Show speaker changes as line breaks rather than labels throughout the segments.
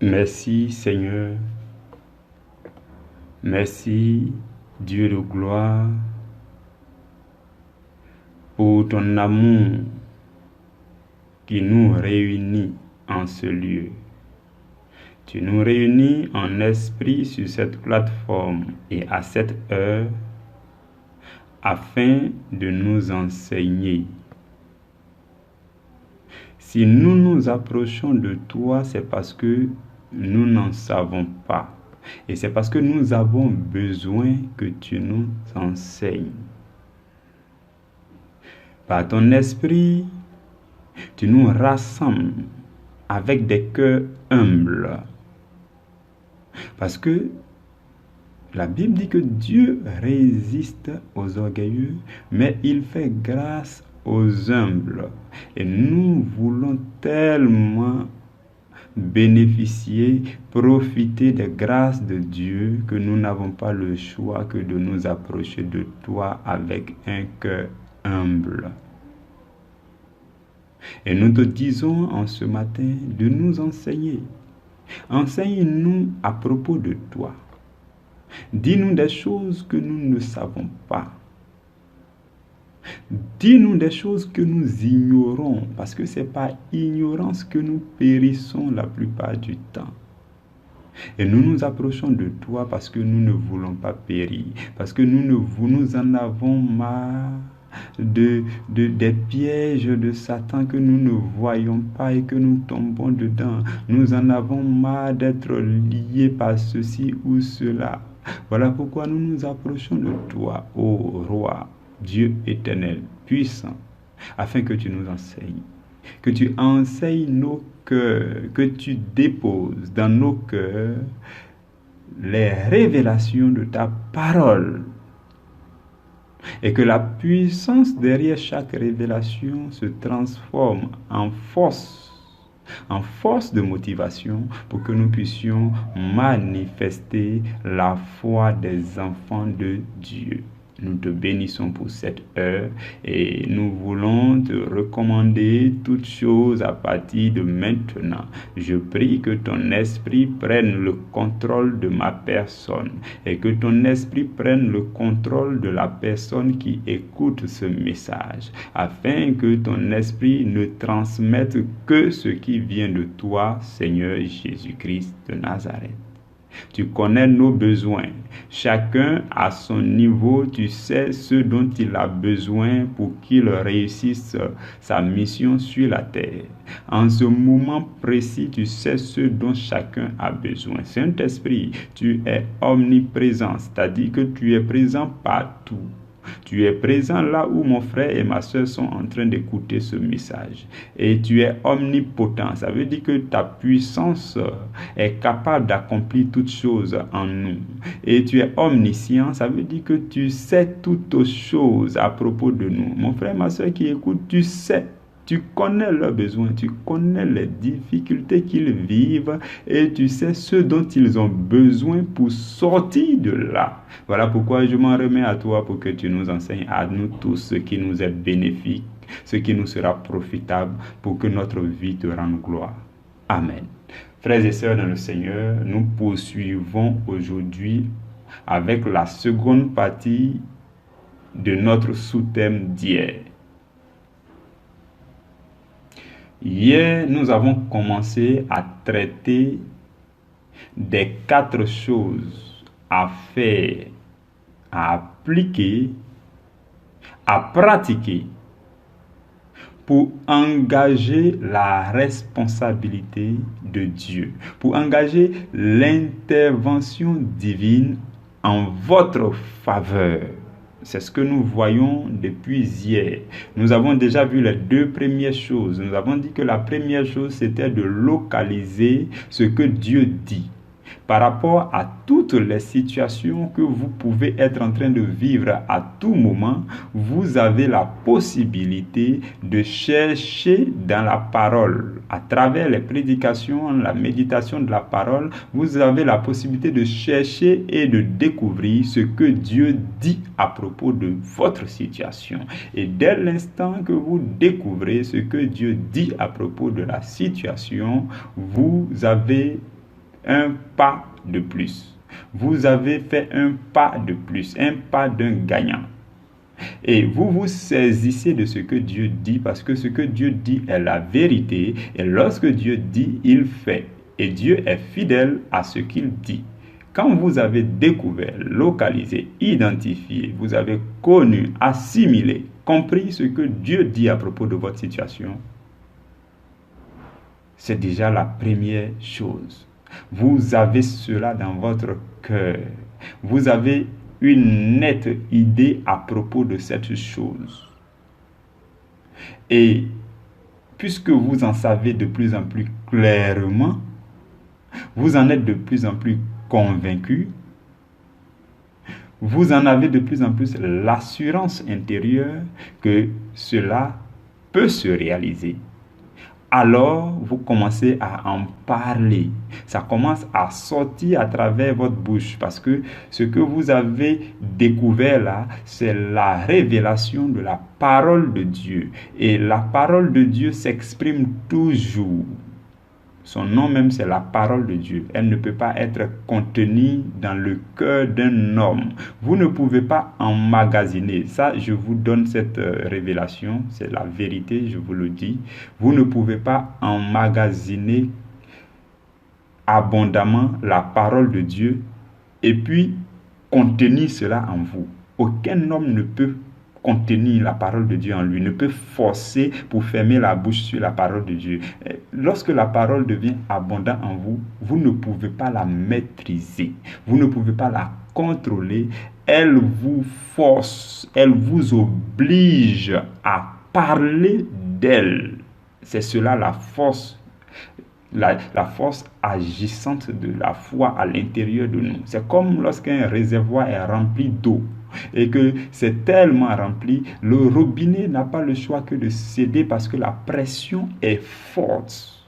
Merci Seigneur, merci Dieu de gloire pour ton amour qui nous réunit en ce lieu. Tu nous réunis en esprit sur cette plateforme et à cette heure afin de nous enseigner. Si nous nous approchons de toi, c'est parce que nous n'en savons pas. Et c'est parce que nous avons besoin que tu nous enseignes. Par ton esprit, tu nous rassembles avec des cœurs humbles. Parce que la Bible dit que Dieu résiste aux orgueilleux, mais il fait grâce aux humbles. Et nous voulons tellement bénéficier, profiter des grâces de Dieu que nous n'avons pas le choix que de nous approcher de toi avec un cœur humble. Et nous te disons en ce matin de nous enseigner. Enseigne-nous à propos de toi. Dis-nous des choses que nous ne savons pas. Dis-nous des choses que nous ignorons, parce que c'est par ignorance que nous périssons la plupart du temps. Et nous nous approchons de toi parce que nous ne voulons pas périr, parce que nous en avons marre des pièges de Satan que nous ne voyons pas et que nous tombons dedans. Nous en avons marre d'être liés par ceci ou cela. Voilà pourquoi nous nous approchons de toi, ô Roi, Dieu éternel, puissant, afin que tu nous enseignes, que tu enseignes nos cœurs, que tu déposes dans nos cœurs les révélations de ta parole, et que la puissance derrière chaque révélation se transforme en force de motivation pour que nous puissions manifester la foi des enfants de Dieu. Nous te bénissons pour cette heure et nous voulons te recommander toutes choses à partir de maintenant. Je prie que ton esprit prenne le contrôle de ma personne et que ton esprit prenne le contrôle de la personne qui écoute ce message, afin que ton esprit ne transmette que ce qui vient de toi, Seigneur Jésus-Christ de Nazareth. Tu connais nos besoins. Chacun à son niveau, tu sais ce dont il a besoin pour qu'il réussisse sa mission sur la terre. En ce moment précis, tu sais ce dont chacun a besoin. Saint-Esprit, tu es omniprésent, c'est-à-dire que tu es présent partout. Tu es présent là où mon frère et ma soeur sont en train d'écouter ce message. Et tu es omnipotent. Ça veut dire que ta puissance est capable d'accomplir toutes choses en nous. Et tu es omniscient. Ça veut dire que tu sais toutes choses à propos de nous. Mon frère et ma soeur qui écoutent, tu sais. Tu connais leurs besoins, tu connais les difficultés qu'ils vivent et tu sais ce dont ils ont besoin pour sortir de là. Voilà pourquoi je m'en remets à toi pour que tu nous enseignes à nous tous ce qui nous est bénéfique, ce qui nous sera profitable pour que notre vie te rende gloire. Amen. Frères et sœurs dans le Seigneur, nous poursuivons aujourd'hui avec la seconde partie de notre sous-thème d'hier. Hier, nous avons commencé à traiter des 4 choses à faire, à appliquer, à pratiquer pour engager la responsabilité de Dieu, pour engager l'intervention divine en votre faveur. C'est ce que nous voyons depuis hier. Nous avons déjà vu les 2 premières choses. Nous avons dit que la première chose, c'était de localiser ce que Dieu dit. Par rapport à toutes les situations que vous pouvez être en train de vivre à tout moment, vous avez la possibilité de chercher dans la parole. À travers les prédications, la méditation de la parole, vous avez la possibilité de chercher et de découvrir ce que Dieu dit à propos de votre situation. Et dès l'instant que vous découvrez ce que Dieu dit à propos de la situation, vous avez un pas de plus. Vous avez fait un pas de plus, un pas d'un gagnant. Et vous vous saisissez de ce que Dieu dit parce que ce que Dieu dit est la vérité. Et lorsque Dieu dit, il fait. Et Dieu est fidèle à ce qu'il dit. Quand vous avez découvert, localisé, identifié, vous avez connu, assimilé, compris ce que Dieu dit à propos de votre situation, c'est déjà la première chose. Vous avez cela dans votre cœur. Vous avez une nette idée à propos de cette chose. Et puisque vous en savez de plus en plus clairement, vous en êtes de plus en plus convaincu, vous en avez de plus en plus l'assurance intérieure que cela peut se réaliser. Alors, vous commencez à en parler. Ça commence à sortir à travers votre bouche parce que ce que vous avez découvert là, c'est la révélation de la parole de Dieu. Et la parole de Dieu s'exprime toujours. Son nom même, c'est la parole de Dieu. Elle ne peut pas être contenue dans le cœur d'un homme. Vous ne pouvez pas emmagasiner. Ça, je vous donne cette révélation. C'est la vérité, je vous le dis. Vous ne pouvez pas emmagasiner abondamment la parole de Dieu et puis contenir cela en vous. Aucun homme ne peut contenir la parole de Dieu en lui, ne peut forcer pour fermer la bouche sur la parole de Dieu. Lorsque la parole devient abondante en vous, vous ne pouvez pas la maîtriser, vous ne pouvez pas la contrôler, elle vous force, elle vous oblige à parler d'elle. C'est cela la force. La force agissante de la foi à l'intérieur de nous. C'est comme lorsqu'un réservoir est rempli d'eau et que c'est tellement rempli, le robinet n'a pas le choix que de céder parce que la pression est forte.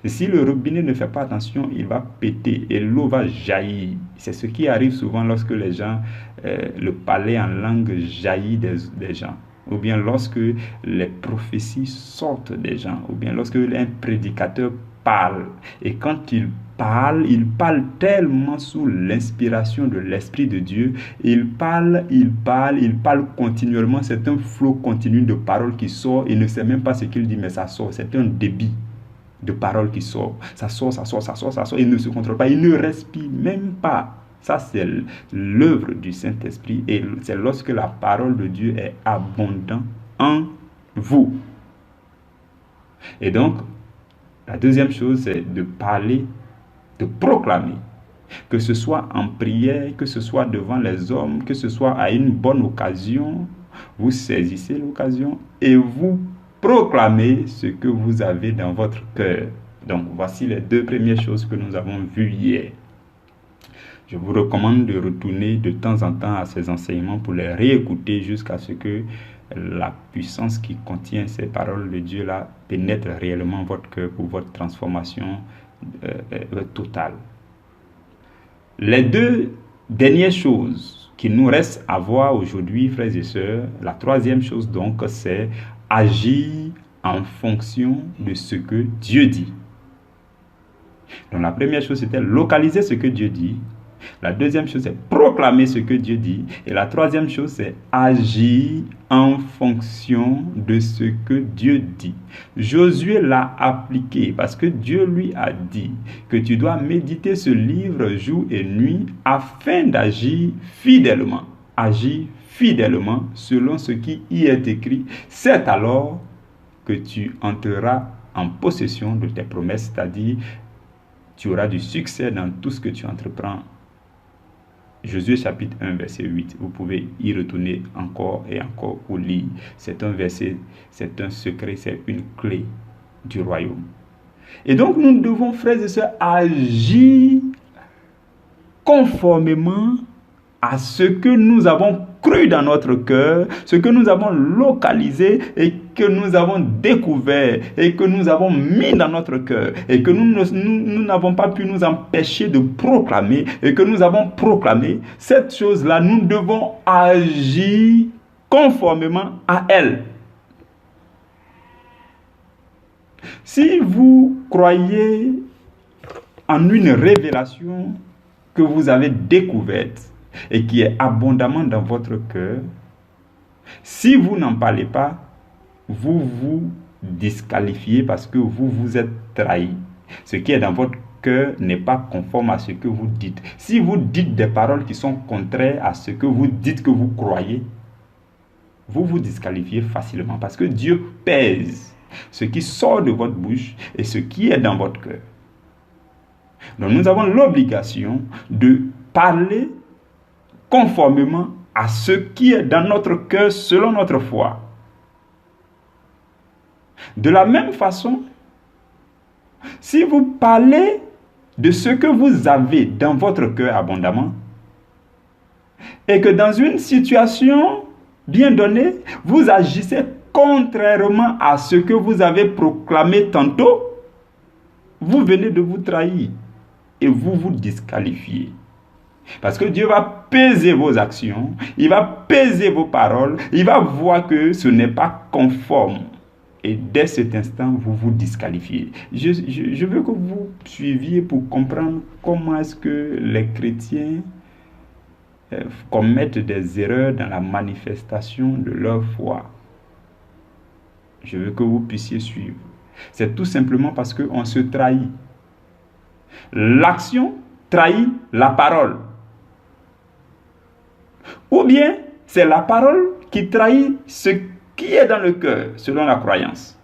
Et si le robinet ne fait pas attention, il va péter et l'eau va jaillir. C'est ce qui arrive souvent lorsque les gens, le parler en langue jaillit des gens. Ou bien lorsque les prophéties sortent des gens, ou bien lorsque un prédicateur parle. Et quand il parle tellement sous l'inspiration de l'Esprit de Dieu. Il parle continuellement. C'est un flot continu de paroles qui sort. Il ne sait même pas ce qu'il dit, mais ça sort. C'est un débit de paroles qui sort. Ça sort. Il ne se contrôle pas. Il ne respire même pas. Ça, c'est l'œuvre du Saint-Esprit et c'est lorsque la parole de Dieu est abondante en vous. Et donc, la deuxième chose, c'est de parler, de proclamer. Que ce soit en prière, que ce soit devant les hommes, que ce soit à une bonne occasion, vous saisissez l'occasion et vous proclamez ce que vous avez dans votre cœur. Donc, voici les deux premières choses que nous avons vues hier. Je vous recommande de retourner de temps en temps à ces enseignements pour les réécouter jusqu'à ce que la puissance qui contient ces paroles de Dieu-là pénètre réellement votre cœur pour votre transformation totale. Les deux dernières choses qu'il nous reste à voir aujourd'hui, frères et sœurs, la troisième chose donc, c'est agir en fonction de ce que Dieu dit. Donc la première chose, c'était localiser ce que Dieu dit. La deuxième chose, c'est proclamer ce que Dieu dit. Et la troisième chose, c'est agir en fonction de ce que Dieu dit. Josué l'a appliqué parce que Dieu lui a dit que tu dois méditer ce livre jour et nuit afin d'agir fidèlement. Agir fidèlement selon ce qui y est écrit. C'est alors que tu entreras en possession de tes promesses, c'est-à-dire tu auras du succès dans tout ce que tu entreprends. Josué chapitre 1 verset 8, vous pouvez y retourner encore et encore pour lire. C'est un verset, c'est un secret, c'est une clé du royaume. Et donc nous devons, frères et sœurs, agir conformément à ce que nous avons cru dans notre cœur, ce que nous avons localisé et que nous avons découvert et que nous avons mis dans notre cœur et que nous n'avons pas pu nous empêcher de proclamer et que nous avons proclamé, cette chose-là, nous devons agir conformément à elle. Si vous croyez en une révélation que vous avez découverte et qui est abondamment dans votre cœur, si vous n'en parlez pas, vous vous disqualifiez parce que vous vous êtes trahi. Ce qui est dans votre cœur n'est pas conforme à ce que vous dites. Si vous dites des paroles qui sont contraires à ce que vous dites que vous croyez, vous vous disqualifiez facilement parce que Dieu pèse ce qui sort de votre bouche et ce qui est dans votre cœur. Donc nous avons l'obligation de parler conformément à ce qui est dans notre cœur selon notre foi. De la même façon, si vous parlez de ce que vous avez dans votre cœur abondamment et que dans une situation bien donnée, vous agissez contrairement à ce que vous avez proclamé tantôt, vous venez de vous trahir et vous vous disqualifiez. Parce que Dieu va peser vos actions, il va peser vos paroles, il va voir que ce n'est pas conforme. Et dès cet instant, vous vous disqualifiez. Je veux que vous suiviez pour comprendre comment est-ce que les chrétiens commettent des erreurs dans la manifestation de leur foi. Je veux que vous puissiez suivre. C'est tout simplement parce qu'on se trahit. L'action trahit la parole. Ou bien, c'est la parole qui trahit ce qui est dans le cœur, selon la croyance.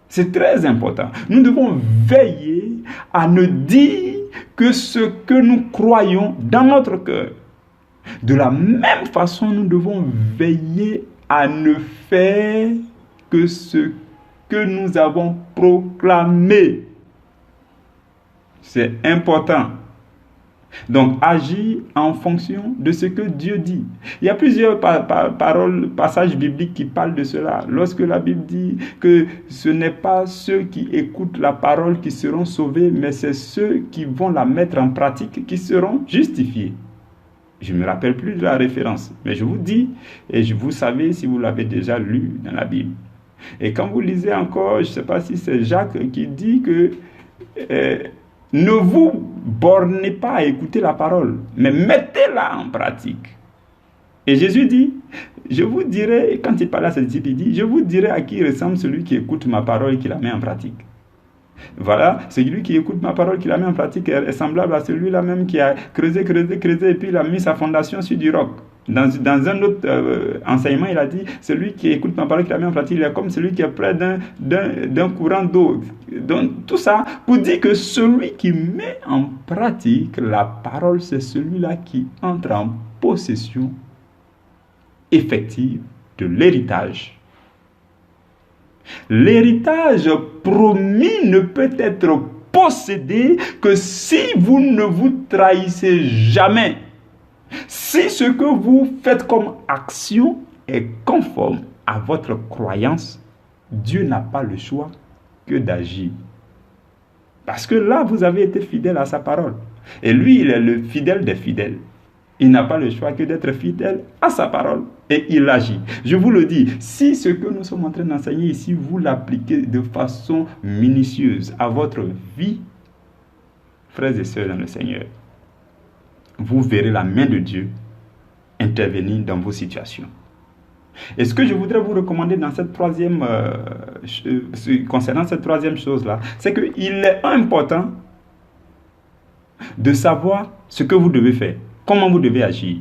C'est très important. Nous devons veiller à ne dire que ce que nous croyons dans notre cœur. De la même façon, nous devons veiller à ne faire que ce que nous avons proclamé. C'est important. Donc, agir en fonction de ce que Dieu dit. Il y a plusieurs passages bibliques qui parlent de cela. Lorsque la Bible dit que ce n'est pas ceux qui écoutent la parole qui seront sauvés, mais c'est ceux qui vont la mettre en pratique qui seront justifiés. Je ne me rappelle plus de la référence, mais je vous dis, et vous savez si vous l'avez déjà lu dans la Bible. Et quand vous lisez encore, je ne sais pas si c'est Jacques qui dit que ne vous bornez pas à écouter la parole, mais mettez-la en pratique. Et Jésus dit, je vous dirai, quand il parle à ses disciples, il dit, je vous dirai à qui ressemble celui qui écoute ma parole et qui la met en pratique. Voilà, celui qui écoute ma parole, qui la met en pratique, est semblable à celui-là même qui a creusé, et puis il a mis sa fondation sur du roc. Dans un autre enseignement, il a dit, celui qui écoute ma parole, qui la met en pratique, il est comme celui qui est près d'un courant d'eau. Donc, tout ça pour dire que celui qui met en pratique la parole, c'est celui-là qui entre en possession effective de l'héritage. L'héritage promis ne peut être possédé que si vous ne vous trahissez jamais. Si ce que vous faites comme action est conforme à votre croyance, Dieu n'a pas le choix que d'agir. Parce que là, vous avez été fidèle à sa parole. Et lui, il est le fidèle des fidèles. Il n'a pas le choix que d'être fidèle à sa parole. Et il agit. Je vous le dis, si ce que nous sommes en train d'enseigner ici, vous l'appliquez de façon minutieuse à votre vie, frères et sœurs dans le Seigneur, vous verrez la main de Dieu intervenir dans vos situations. Et ce que je voudrais vous recommander dans cette concernant cette troisième chose-là, c'est qu'il est important de savoir ce que vous devez faire, comment vous devez agir.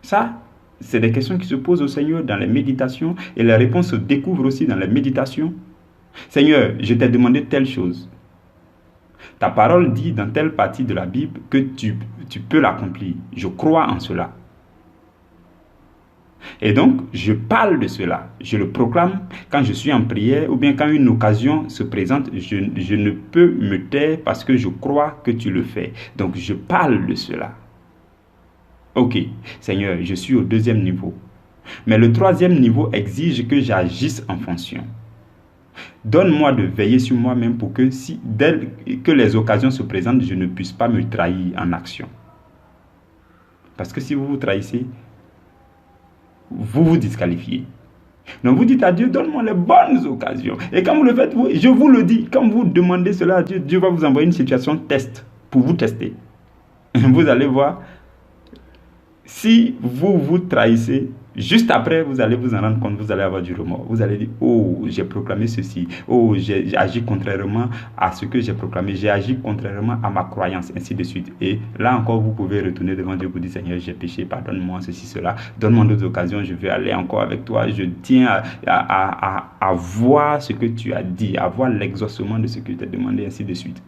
Ça, c'est des questions qui se posent au Seigneur dans les méditations et les réponses se découvrent aussi dans les méditations. Seigneur, je t'ai demandé telle chose. Ta parole dit dans telle partie de la Bible que tu peux l'accomplir. Je crois en cela. Et donc, je parle de cela. Je le proclame quand je suis en prière ou bien quand une occasion se présente. Je ne peux me taire parce que je crois que tu le fais. Donc, je parle de cela. Ok, Seigneur, je suis au 2e niveau. Mais le 3e niveau exige que j'agisse en fonction. Donne-moi de veiller sur moi-même pour que dès que les occasions se présentent, je ne puisse pas me trahir en action. Parce que si vous vous trahissez, vous vous disqualifiez. Donc vous dites à Dieu, donne-moi les bonnes occasions. Et quand vous le faites, je vous le dis, quand vous demandez cela à Dieu, Dieu va vous envoyer une situation test pour vous tester. Vous allez voir, si vous vous trahissez, juste après, vous allez vous en rendre compte, vous allez avoir du remords. Vous allez dire, oh, j'ai proclamé ceci. Oh, j'ai agi contrairement à ce que j'ai proclamé. J'ai agi contrairement à ma croyance, ainsi de suite. Et là encore, vous pouvez retourner devant Dieu pour dire, Seigneur, j'ai péché, pardonne-moi, ceci, cela. Donne-moi d'autres occasions, je vais aller encore avec toi. Je tiens à voir ce que tu as dit, à voir l'exaucement de ce que tu as demandé, ainsi de suite.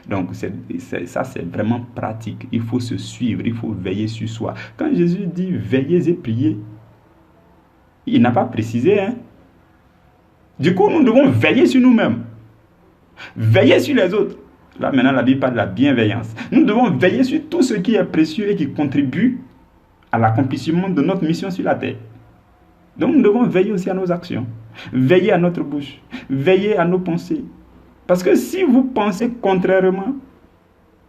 Donc, ça, c'est vraiment pratique. Il faut se suivre, il faut veiller sur soi. Quand Jésus dit veillez et priez, il n'a pas précisé. Du coup, nous devons veiller sur nous-mêmes. Veiller sur les autres. Là, maintenant, la Bible parle de la bienveillance. Nous devons veiller sur tout ce qui est précieux et qui contribue à l'accomplissement de notre mission sur la terre. Donc, nous devons veiller aussi à nos actions. Veiller à notre bouche. Veiller à nos pensées. Parce que si vous pensez contrairement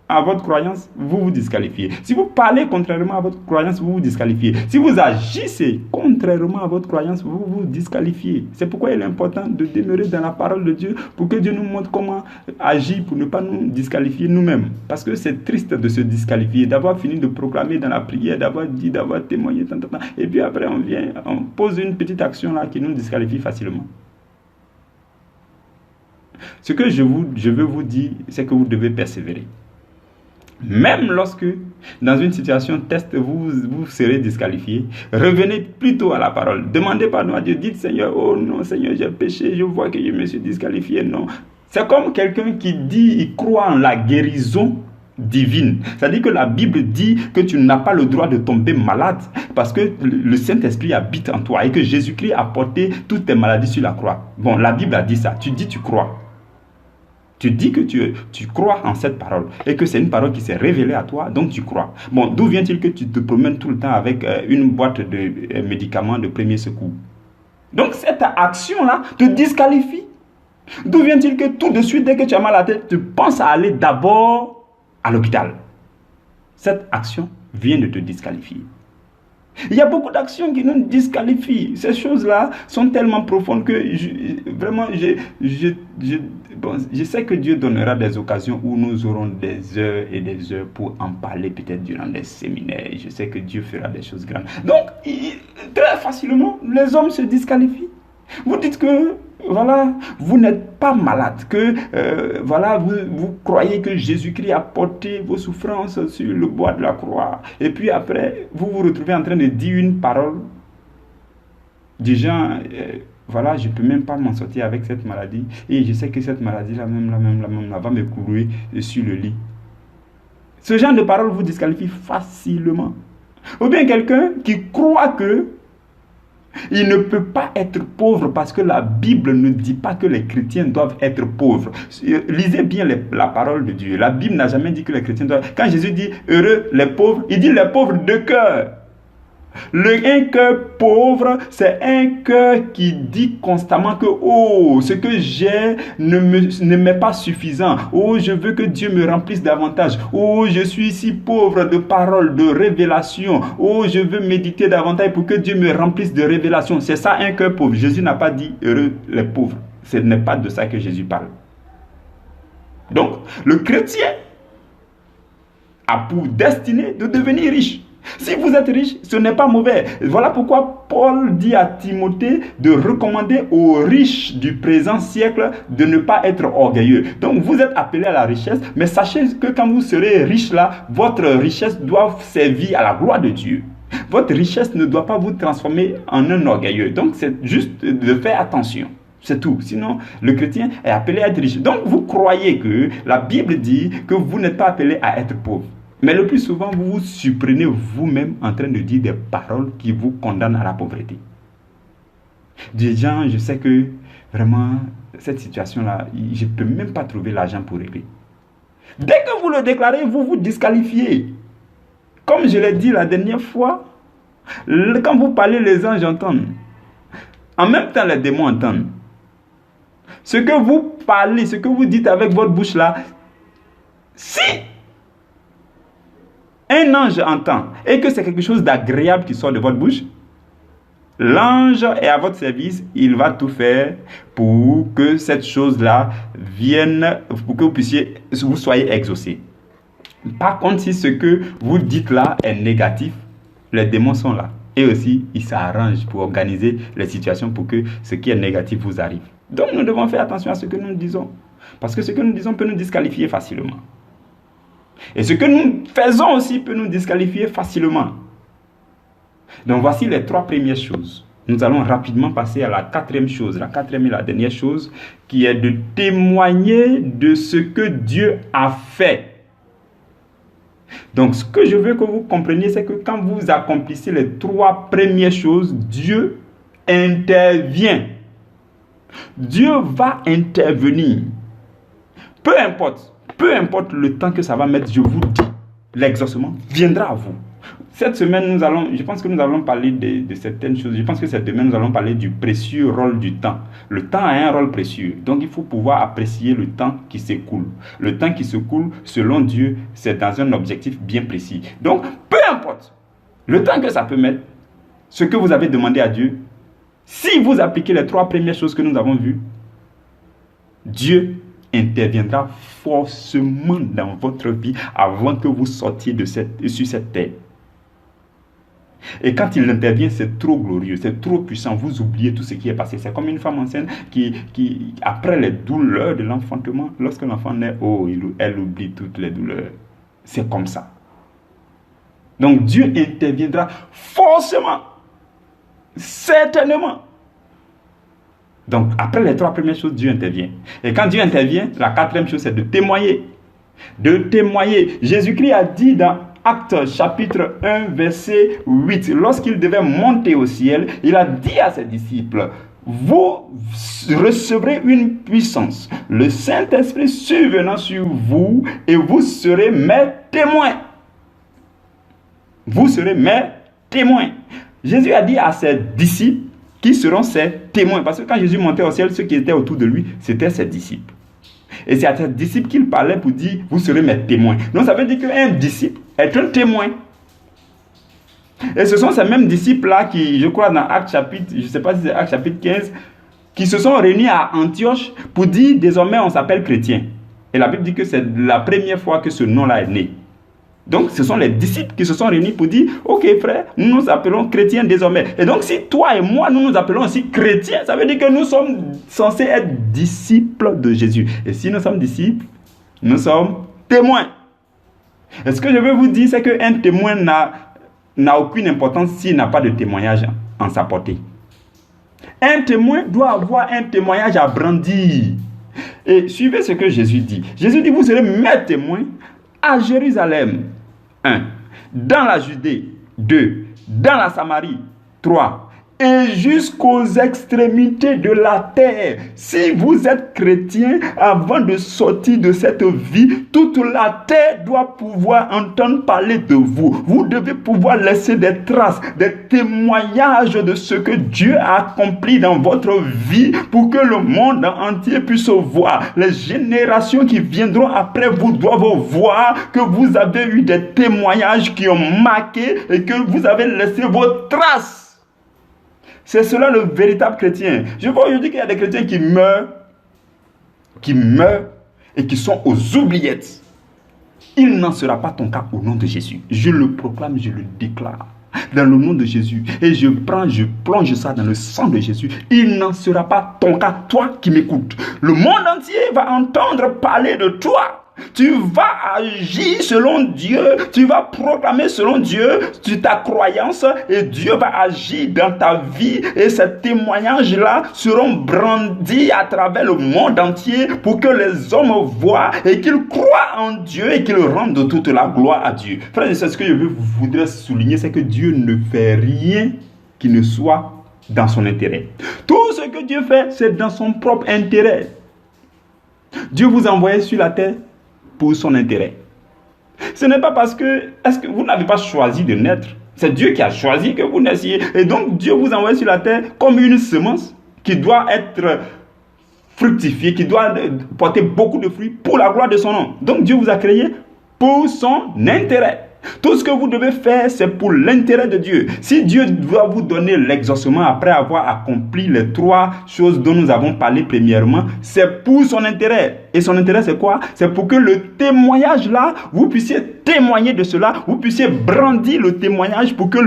à votre croyance, vous vous disqualifiez. Si vous parlez contrairement à votre croyance, vous vous disqualifiez. Si vous agissez contrairement à votre croyance, vous vous disqualifiez. C'est pourquoi il est important de demeurer dans la parole de Dieu pour que Dieu nous montre comment agir pour ne pas nous disqualifier nous-mêmes. Parce que c'est triste de se disqualifier, d'avoir fini de proclamer dans la prière, d'avoir dit, d'avoir témoigné, et puis après on pose une petite action là qui nous disqualifie facilement. Ce que je veux vous dire, c'est que vous devez persévérer. Même lorsque, dans une situation test, vous serez disqualifié, revenez plutôt à la parole. Demandez pardon à Dieu. Dites, Seigneur, oh non, Seigneur, j'ai péché, je vois que je me suis disqualifié. Non. C'est comme quelqu'un qui dit, il croit en la guérison divine. C'est-à-dire que la Bible dit que tu n'as pas le droit de tomber malade parce que le Saint-Esprit habite en toi et que Jésus-Christ a porté toutes tes maladies sur la croix. Bon, la Bible a dit ça. Tu dis, tu crois. Tu dis que tu crois en cette parole et que c'est une parole qui s'est révélée à toi, donc tu crois. Bon, d'où vient-il que tu te promènes tout le temps avec une boîte de médicaments de premier secours? Donc cette action-là te disqualifie. D'où vient-il que tout de suite, dès que tu as mal à la tête, tu penses à aller d'abord à l'hôpital? Cette action vient de te disqualifier. Il y a beaucoup d'actions qui nous disqualifient. Ces choses-là sont tellement profondes que je sais que Dieu donnera des occasions où nous aurons des heures et des heures pour en parler, peut-être durant des séminaires. Je sais que Dieu fera des choses grandes. Donc, très facilement, les hommes se disqualifient. Vous dites que voilà, vous n'êtes pas malade, que voilà, vous croyez que Jésus-Christ a porté vos souffrances sur le bois de la croix. Et puis après, vous vous retrouvez en train de dire une parole du genre, voilà, je ne peux même pas m'en sortir avec cette maladie. Et je sais que cette maladie-là, va me clouer sur le lit. Ce genre de parole vous disqualifie facilement. Ou bien quelqu'un qui croit que il ne peut pas être pauvre parce que la Bible ne dit pas que les chrétiens doivent être pauvres. Lisez bien la parole de Dieu. La Bible n'a jamais dit que les chrétiens doivent... Quand Jésus dit « heureux les pauvres », il dit « les pauvres de cœur ». Un cœur pauvre, c'est un cœur qui dit constamment que oh, ce que j'ai ne m'est pas suffisant. Oh, je veux que Dieu me remplisse davantage. Oh, je suis si pauvre de paroles, de révélations. Oh, je veux méditer davantage pour que Dieu me remplisse de révélations. C'est ça un cœur pauvre. Jésus n'a pas dit heureux les pauvres. Ce n'est pas de ça que Jésus parle. Donc, le chrétien a pour destinée de devenir riche. Si vous êtes riche, ce n'est pas mauvais. Voilà pourquoi Paul dit à Timothée de recommander aux riches du présent siècle de ne pas être orgueilleux. Donc vous êtes appelé à la richesse, mais sachez que quand vous serez riche là, votre richesse doit servir à la gloire de Dieu. Votre richesse ne doit pas vous transformer en un orgueilleux. Donc c'est juste de faire attention. C'est tout. Sinon, le chrétien est appelé à être riche. Donc vous croyez que la Bible dit que vous n'êtes pas appelé à être pauvre. Mais le plus souvent, vous vous surprenez vous-même en train de dire des paroles qui vous condamnent à la pauvreté. Des gens, je sais que vraiment, cette situation-là, je ne peux même pas trouver l'argent pour régler. Dès que vous le déclarez, vous vous disqualifiez. Comme je l'ai dit la dernière fois, quand vous parlez, les anges entendent. En même temps, les démons entendent. Ce que vous parlez, ce que vous dites avec votre bouche là, si un ange entend et que c'est quelque chose d'agréable qui sort de votre bouche, L'ange est à votre service, il va tout faire pour que cette chose-là vienne, pour que vous soyez exaucés. Par contre, si ce que vous dites là est négatif, les démons sont là. Et aussi, ils s'arrangent pour organiser les situations pour que ce qui est négatif vous arrive. Donc, nous devons faire attention à ce que nous disons. Parce que ce que nous disons peut nous disqualifier facilement. Et ce que nous faisons aussi peut nous disqualifier facilement. Donc, voici les 3 premières choses. Nous allons rapidement passer à la 4e chose. La 4e et la dernière chose, qui est de témoigner de ce que Dieu a fait. Donc, ce que je veux que vous compreniez, c'est que quand vous accomplissez les 3 premières choses, Dieu intervient. Dieu va intervenir. Peu importe le temps que ça va mettre, je vous dis, l'exaucement viendra à vous. Cette semaine, je pense que nous allons parler de certaines choses. Je pense que cette semaine, nous allons parler du précieux rôle du temps. Le temps a un rôle précieux. Donc, il faut pouvoir apprécier le temps qui s'écoule. Le temps qui s'écoule, selon Dieu, c'est dans un objectif bien précis. Donc, peu importe le temps que ça peut mettre, ce que vous avez demandé à Dieu, si vous appliquez les 3 premières choses que nous avons vues, Dieu interviendra forcément dans votre vie avant que vous sortiez sur cette terre. Et quand il intervient, c'est trop glorieux, c'est trop puissant. Vous oubliez tout ce qui est passé. C'est comme une femme enceinte qui après les douleurs de l'enfantement, lorsque l'enfant naît, elle oublie toutes les douleurs. C'est comme ça. Donc Dieu interviendra forcément, certainement. Donc après les 3 premières choses, Dieu intervient. Et quand Dieu intervient, la 4e chose, c'est de témoigner. De témoigner. Jésus-Christ a dit dans Actes chapitre 1 verset 8, lorsqu'il devait monter au ciel, il a dit à ses disciples, vous recevrez une puissance, le Saint-Esprit survenant sur vous, et vous serez mes témoins. Vous serez mes témoins. Jésus a dit à ses disciples qui seront ses témoins, parce que quand Jésus montait au ciel, ceux qui étaient autour de lui, c'étaient ses disciples. Et c'est à ses disciples qu'il parlait pour dire, vous serez mes témoins. Donc ça veut dire qu'un disciple est un témoin. Et ce sont ces mêmes disciples-là qui, je crois dans Actes chapitre, je ne sais pas si c'est Actes chapitre 15, qui se sont réunis à Antioche pour dire, désormais on s'appelle chrétien. Et la Bible dit que c'est la première fois que ce nom-là est né. Donc ce sont les disciples qui se sont réunis pour dire, ok frère, nous nous appelons chrétiens désormais. Et donc si toi et moi nous nous appelons aussi chrétiens, ça veut dire que nous sommes censés être disciples de Jésus. Et si nous sommes disciples, nous sommes témoins. Et ce que je veux vous dire, c'est qu'un témoin n'a aucune importance s'il n'a pas de témoignage en sa portée. Un témoin doit avoir un témoignage à brandir. Et suivez ce que Jésus dit. Jésus dit, vous serez mes témoins à Jérusalem, 1. Dans la Judée, 2. Dans la Samarie, 3. Et jusqu'aux extrémités de la terre. Si vous êtes chrétien, avant de sortir de cette vie, toute la terre doit pouvoir entendre parler de vous. Vous devez pouvoir laisser des traces, des témoignages de ce que Dieu a accompli dans votre vie pour que le monde entier puisse voir. Les générations qui viendront après vous doivent voir que vous avez eu des témoignages qui ont marqué et que vous avez laissé vos traces. C'est cela le véritable chrétien. Je vois aujourd'hui qu'il y a des chrétiens qui meurent et qui sont aux oubliettes. Il n'en sera pas ton cas au nom de Jésus. Je le proclame, je le déclare dans le nom de Jésus. Et je plonge ça dans le sang de Jésus. Il n'en sera pas ton cas, toi qui m'écoutes. Le monde entier va entendre parler de toi. Tu vas agir selon Dieu, tu vas proclamer selon Dieu ta croyance et Dieu va agir dans ta vie et ces témoignages-là seront brandis à travers le monde entier pour que les hommes voient et qu'ils croient en Dieu et qu'ils rendent toute la gloire à Dieu. Frère, c'est ce que je voudrais souligner, c'est que Dieu ne fait rien qui ne soit dans son intérêt. Tout ce que Dieu fait, c'est dans son propre intérêt. Dieu vous a envoyé sur la terre pour son intérêt. Ce n'est pas parce que, est-ce que vous n'avez pas choisi de naître? C'est Dieu qui a choisi que vous naissiez. Et donc Dieu vous envoie sur la terre comme une semence qui doit être fructifiée, qui doit porter beaucoup de fruits pour la gloire de son nom. Donc Dieu vous a créé pour son intérêt. Tout ce que vous devez faire, c'est pour l'intérêt de Dieu. Si Dieu doit vous donner l'exaucement après avoir accompli les 3 choses dont nous avons parlé premièrement, c'est pour son intérêt. Et son intérêt, c'est quoi? C'est pour que le témoignage là, vous puissiez témoigner de cela, vous puissiez brandir le témoignage pour que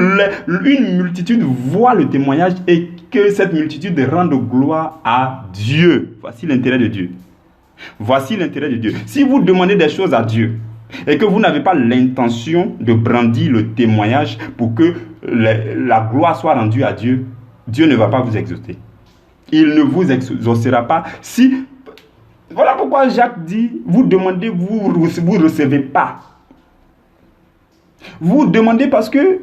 une multitude voit le témoignage et que cette multitude rende gloire à Dieu. Voici l'intérêt de Dieu. Voici l'intérêt de Dieu. Si vous demandez des choses à Dieu, et que vous n'avez pas l'intention de brandir le témoignage pour que la gloire soit rendue à Dieu, Dieu ne va pas vous exaucer. Il ne vous exaucera pas si... Voilà pourquoi Jacques dit, vous demandez, vous ne recevez pas. Vous demandez parce que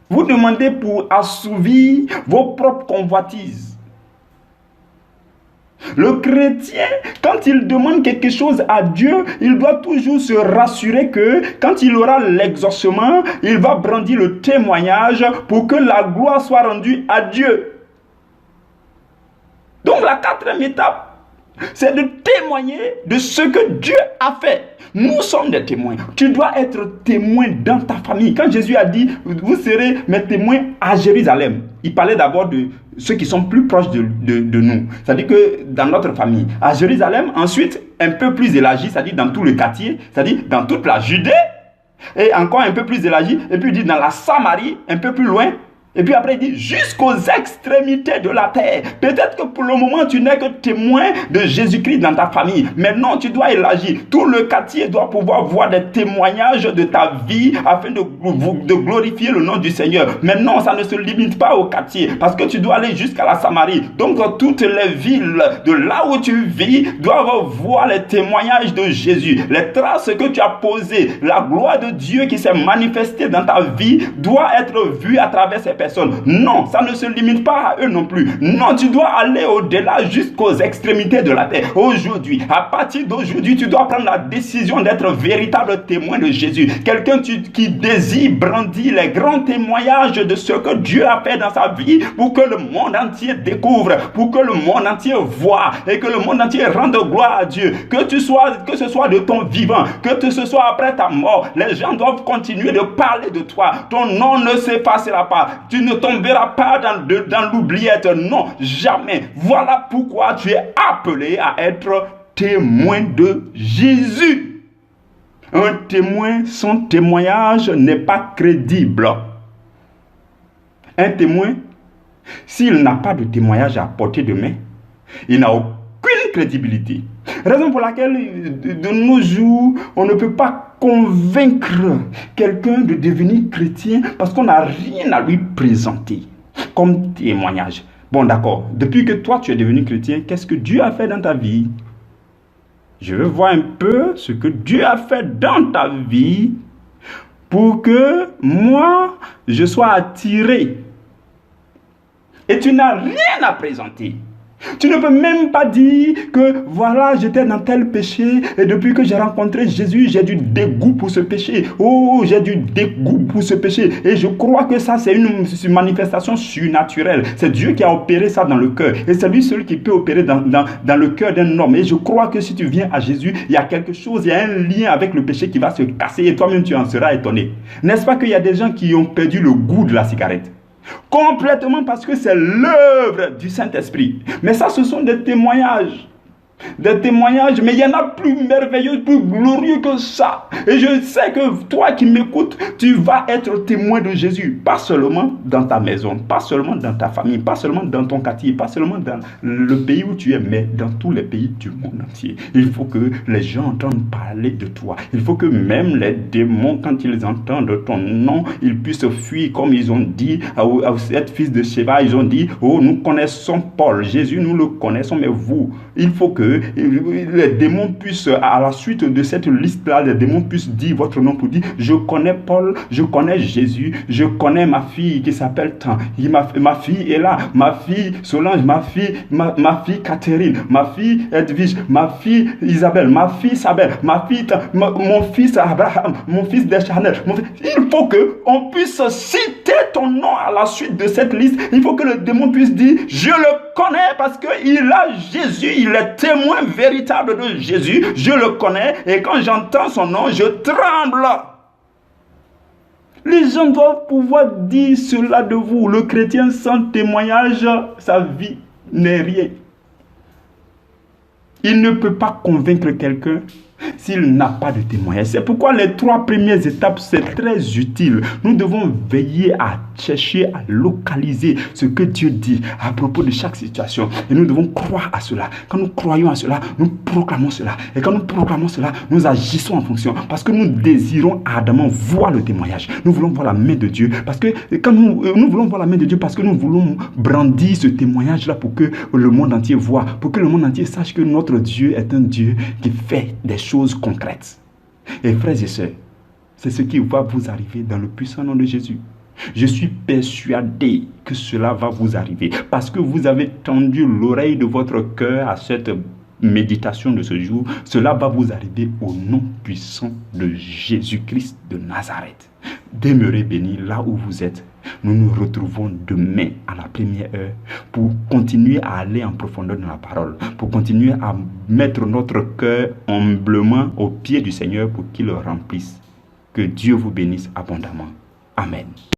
vous demandez pour assouvir vos propres convoitises. Le chrétien, quand il demande quelque chose à Dieu, il doit toujours se rassurer que quand il aura l'exaucement, il va brandir le témoignage pour que la gloire soit rendue à Dieu. Donc la 4e étape, c'est de témoigner de ce que Dieu a fait. Nous sommes des témoins. Tu dois être témoin dans ta famille. Quand Jésus a dit, vous serez mes témoins à Jérusalem, il parlait d'abord de ceux qui sont plus proches de nous. C'est-à-dire que dans notre famille. À Jérusalem, ensuite, un peu plus élargi, c'est-à-dire dans tout le quartier, c'est-à-dire dans toute la Judée, et encore un peu plus élargi, et puis il dit dans la Samarie, un peu plus loin, et puis après il dit jusqu'aux extrémités de la terre. Peut-être que pour le moment tu n'es que témoin de Jésus-Christ dans ta famille. Maintenant tu dois élargir. Tout le quartier doit pouvoir voir des témoignages de ta vie afin de glorifier le nom du Seigneur. Maintenant ça ne se limite pas au quartier parce que tu dois aller jusqu'à la Samarie. Donc toutes les villes de là où tu vis doivent voir les témoignages de Jésus. Les traces que tu as posées, la gloire de Dieu qui s'est manifestée dans ta vie doit être vue à travers ces personnes. Non, ça ne se limite pas à eux non plus. Non, tu dois aller au-delà jusqu'aux extrémités de la terre. Aujourd'hui, à partir d'aujourd'hui, tu dois prendre la décision d'être véritable témoin de Jésus. Quelqu'un qui désire brandir les grands témoignages de ce que Dieu a fait dans sa vie pour que le monde entier découvre, pour que le monde entier voit et que le monde entier rende gloire à Dieu. Que ce soit de ton vivant, que ce soit après ta mort, les gens doivent continuer de parler de toi. Ton nom ne s'effacera pas. Tu ne tomberas pas dans l'oubliette. Non, jamais. Voilà pourquoi tu es appelé à être témoin de Jésus. Un témoin, son témoignage n'est pas crédible. Un témoin, s'il n'a pas de témoignage à portée de main, il n'a aucune crédibilité. Raison pour laquelle, de nos jours, on ne peut pas convaincre quelqu'un de devenir chrétien parce qu'on n'a rien à lui présenter comme témoignage. Bon, d'accord. Depuis que toi, tu es devenu chrétien, qu'est-ce que Dieu a fait dans ta vie? Je veux voir un peu ce que Dieu a fait dans ta vie pour que moi, je sois attiré. Et tu n'as rien à présenter. Tu ne peux même pas dire que voilà, j'étais dans tel péché et depuis que j'ai rencontré Jésus, j'ai du dégoût pour ce péché. Oh, j'ai du dégoût pour ce péché. Et je crois que ça, c'est une manifestation surnaturelle. C'est Dieu qui a opéré ça dans le cœur. Et c'est lui seul qui peut opérer dans le cœur d'un homme. Et je crois que si tu viens à Jésus, il y a quelque chose, il y a un lien avec le péché qui va se casser et toi-même tu en seras étonné. N'est-ce pas qu'il y a des gens qui ont perdu le goût de la cigarette? Complètement parce que c'est l'œuvre du Saint-Esprit. Mais ça, ce sont des témoignages. Des témoignages, mais il y en a plus merveilleux, plus glorieux que ça. Et je sais que toi qui m'écoutes, tu vas être témoin de Jésus. Pas seulement dans ta maison, pas seulement dans ta famille, pas seulement dans ton quartier, pas seulement dans le pays où tu es, mais dans tous les pays du monde entier. Il faut que les gens entendent parler de toi. Il faut que même les démons, quand ils entendent ton nom, ils puissent fuir comme ils ont dit à cet fils de Sheba. Ils ont dit, oh, nous connaissons Paul. Jésus, nous le connaissons, mais vous, il faut que les démons puissent, à la suite de cette liste-là, les démons puissent dire votre nom pour dire, je connais Paul, je connais Jésus, je connais ma fille qui s'appelle tant, ma fille est là, ma fille Solange, ma fille Catherine, ma fille Edwige, ma fille Isabelle, ma fille Sabelle, ma fille, mon fils Abraham, mon fils Deschanel. Il faut qu'on puisse citer ton nom à la suite de cette liste. Il faut que le démon puisse dire, je le connais parce qu'il a Jésus, il est témoin véritable de Jésus, je le connais et quand j'entends son nom, je tremble. Les gens doivent pouvoir dire cela de vous. Le chrétien sans témoignage, sa vie n'est rien. Il ne peut pas convaincre quelqu'un s'il n'a pas de témoignage. C'est pourquoi les 3 premières étapes, c'est très utile. Nous devons veiller à chercher, à localiser ce que Dieu dit à propos de chaque situation. Et nous devons croire à cela. Quand nous croyons à cela, nous proclamons cela. Et quand nous proclamons cela, nous agissons en fonction. Parce que nous désirons ardemment voir le témoignage. Nous voulons voir la main de Dieu. Parce que quand nous voulons voir la main de Dieu, parce que nous voulons brandir ce témoignage-là pour que le monde entier voit, pour que le monde entier sache que notre Dieu est un Dieu qui fait des choses concrètes. Et frères et sœurs, c'est ce qui va vous arriver dans le puissant nom de Jésus. Je suis persuadé que cela va vous arriver parce que vous avez tendu l'oreille de votre cœur à cette méditation de ce jour. Cela va vous arriver au nom puissant de Jésus-Christ de Nazareth. Demeurez bénis là où vous êtes. Nous nous retrouvons demain à la première heure pour continuer à aller en profondeur dans la parole, pour continuer à mettre notre cœur humblement aux pieds du Seigneur pour qu'il le remplisse. Que Dieu vous bénisse abondamment. Amen.